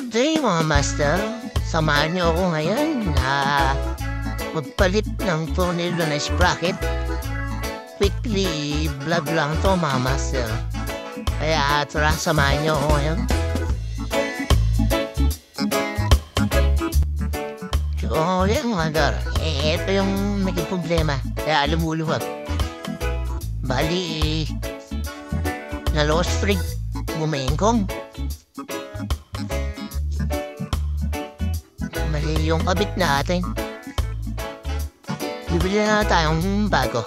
Good day mga master. Samahan niyo ako ngayon na magpalit ng tornilyo na sprocket. Quickly vlog lang to mga master. Kaya tara, samahan niyo ako ngayon. So yan mga gar, ito yung naging problema. Kaya lumuluwag. Bali, na lost spring, bumengkong. Mali yung kabit natin. Bibili na tayong bago.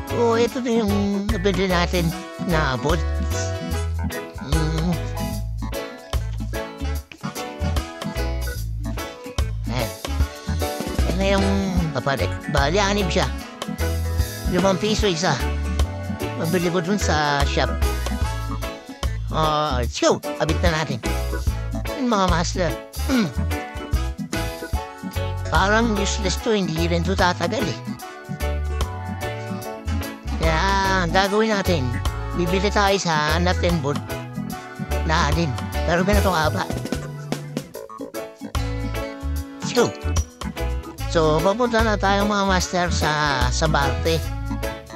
So, ito na yung nabili natin na bolts. Ayan. Ayan na yung kapalit. Bali, anib siya. 5 piso isa. Mabili ko dun sa shop. Let's go. Abit na natin. Yung mga master. Parang useless to. Hindi rin to tatagal eh. Kaya ang gagawin natin, bibili tayo sa nut and bolt na alin. Pero ganito nga ba? Let's go. So, papunta na tayo mga master sa Barte.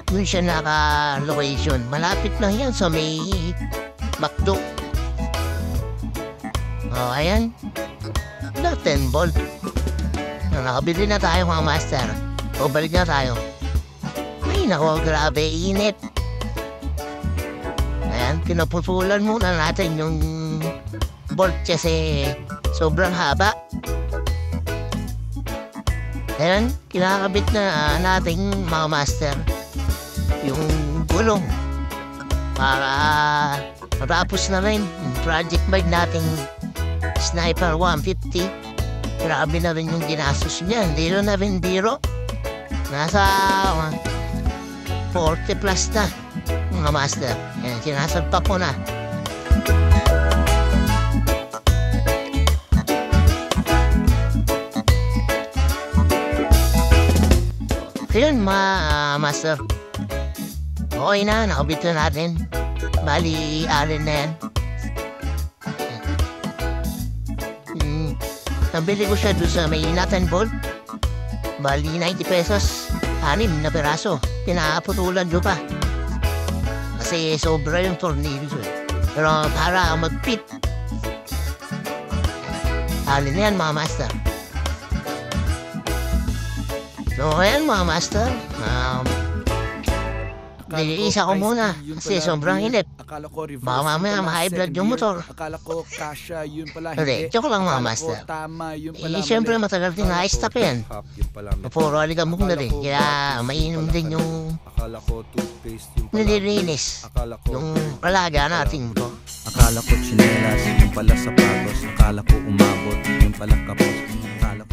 Doon siya naka-location. Malapit lang yan sa may McDo. Ayan. Nut and bolt. Nakabili na tayo mga master. O, balik na tayo. Ay, naku, grabe, init. Ayan, pinaputulan muna natin yung bolt kasi sobrang haba. Ayan, kinakabit na natin mga master yung gulong para matapos na rin yung project bike nating Sniper 150. Grabe na rin yung ginastos niya. Diro na rin diro. Nasa 40 plus na mga master. Ayan, sinasalpak ko na. Ayun master. Okay na, nakabit na natin. Bali, alin na yan. Nabili ko siya doon sa may nut and bolt. Bali, 90 pesos. 6 na peraso. Pinaputulan nyo pa. Kasi sobra yung tornilyo eh. Pero para mag-fit. Alin na yan mga master. So, ayan mga master. Niliisa ko muna kasi sobrang init. Baka mamaya ma-high blood yung motor. Akala ko kasha, yun pala hindi. Joke lang mga master. Siyempre matagal din na-stop yan. Puro aligamok na rin. Kaya mainom din yung nililinis. Yung palaga natin motor. Akala ko tsinelas, yung pala sapatos. Akala ko umabot, yung pala kapos. Akala ko